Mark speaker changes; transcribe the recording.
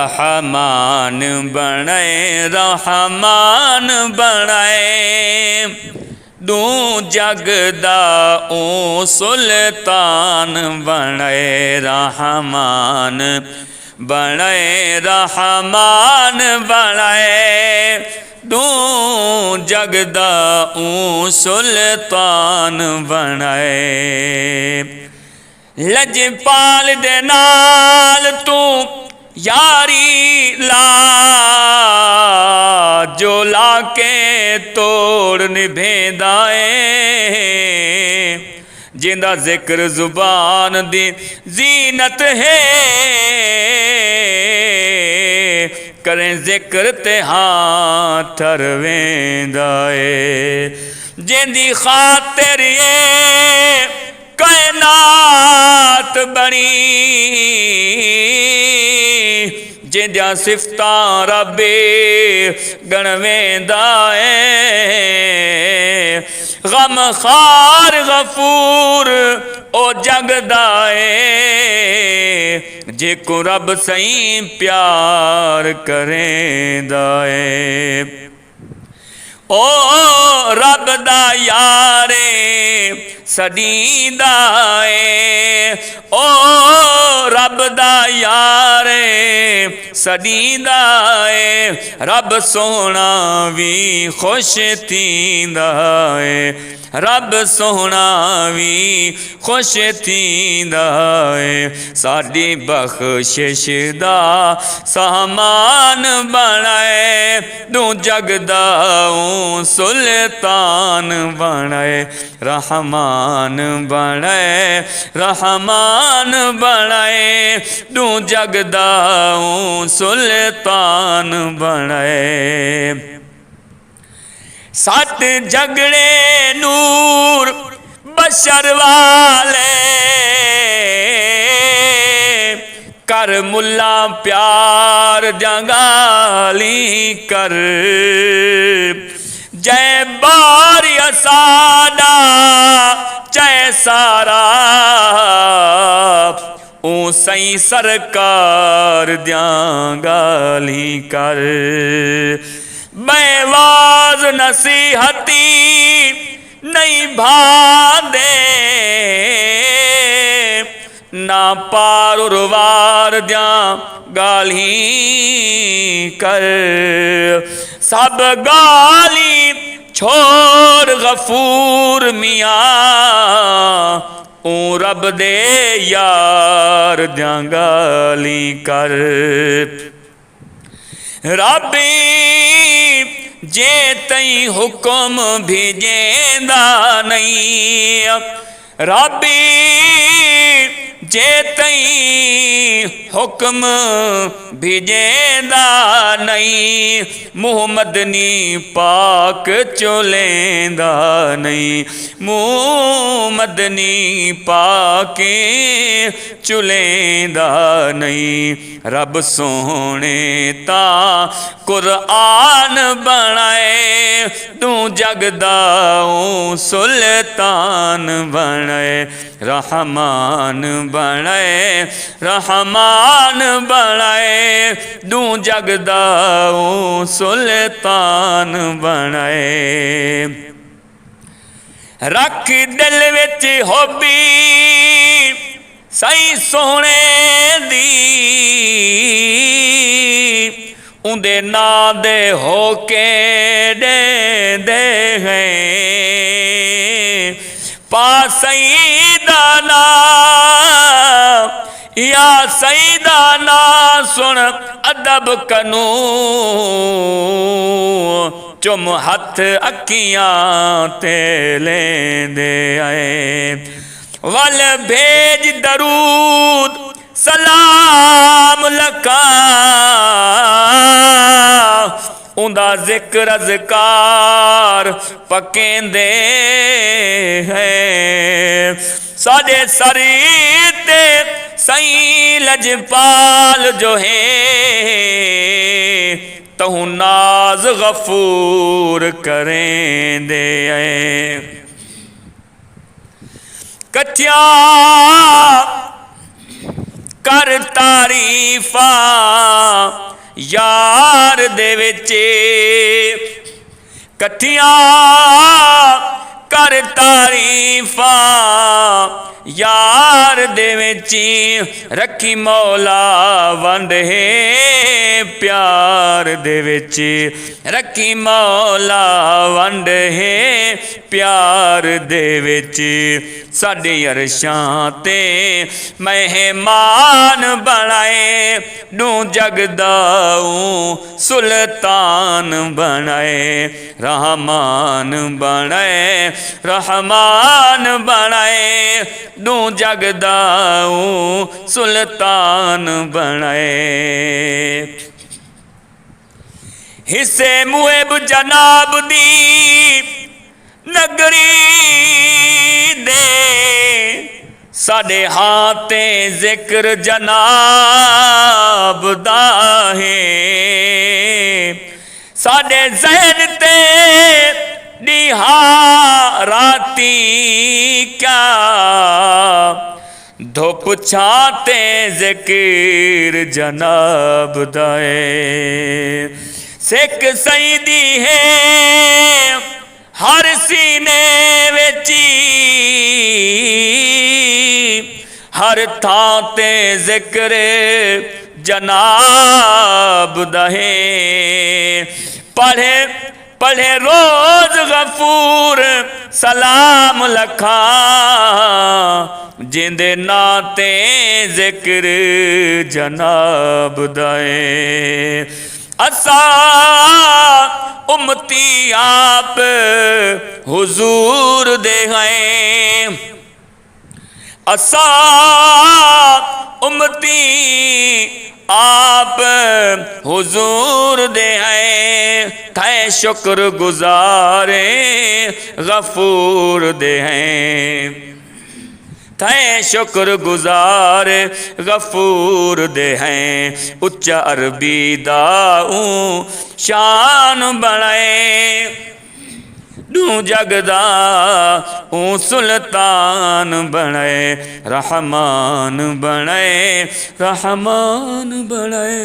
Speaker 1: रहमान बनाए, रहमान बनाए। दू जगदा ओ सुल्तान बनाए, रहमान बनाए, रहमान बनाए। दू जगदा ओ सुल्तान बनाए। लजपाल दे नाल तू यारी ला, जो लाके तोड़ निभेंदा है। जिंदा जिक्र जुबान दी जीनत है, करें जिक्र ते हाथ ठरवेंदा है। जिंदी खातिर ये कायनात बनी, जिंदा सिफतां रब्बे गणवेंदा है। गम खार गफूर ओ जगदा है, जेको रब सही प्यार करेंदा है। ओ रब दा यारे सदीदा है, ओ रब दा यारे सदीदा है। रब सोना भी खुश थींदा है, रब सोना भी खुश थींदा है। साडी बख्शिश दा सामान बनाए, दू जगदा ओ सुल्तान बनाए। रहमान बनाए, रहमान बनाए। दू जगदा ओ सुल्तान बनाए। सत जगड़े नूर बशर वाले, कर मुल्ला प्यार जंगाली कर। जय बारी सादा जय सारा, ओ सही सरकार द्यांगाली कर। बेवाज नसीहती नहीं भादे, ना पार उर्वार द्या गाली कर। सब गाली छोड़ गफूर मियाँ, ओ रब दे यार द्या गाली कर। रब्बी जे तई हुक्म भेजेंदा नहीं, रब्बी जे तई हुक्म भेजेंदा नहीं। मुहम्मद नी पाक चुलेंदा नहीं, मुहम्मद नी पाके चुलेंदा नहीं। रब सोने ता कुरआन बनाए, तू जगदा ओ सुल्तान बनाए। रहमान बनाए, रहमान बनाए। तू जगदा ओ सुल्तान बनाए। रख दिल विच होबी सही सोने दी, उंदे ना दे होके दे दे हैं। पा सईदा ना या सईदा ना सुन अदब कनू, चुम हथ अखियां ते लेंदे आए। वल भेज दरूद सलाम लका, उंदा जिक्र अज़कार पकेंदे है। साडे सरी ते सही लजपाल जो है, तहु नाज गफूर करेंदे है। कथिया कर तारीफा यार दे विच कठियां कर तारीफा यार दे विच रखी मौला वंड है प्यार दे विच रखी मौला वंड है प्यार दे विच साडे अरशां ते मेहमान बनाए नू जगदाऊ सुल्तान बनाए रहमान बनाए रहमान बनाए नू जगदाऊ सुल्तान बनाए हिस्से मुएब जनाब दी नगरी दे साडे हाथे जिक्र जनाब दा है साडे ज़हन ते निहाराती क्या धुप छाते जिक्र जनाब दाए सिख सईदी है हर सीने विची हर थां ते जिक्र जनाब दहे पढ़े पढ़े रोज गफूर सलाम लखा जिंदे नाते जिक्र जनाब दे असा उम्मती आप हुजूर दे हैं असा उम्मती आप हुजूर दे हैं थे शुक्र गुजारे गफूर दे हैं थे शुक्र गुजार गफूर दे हैं उच्चा अरबी दाऊ शान बनाए नू जगदा ऊ सुल्तान बनाए रहमान बनाए रहमान बनाए।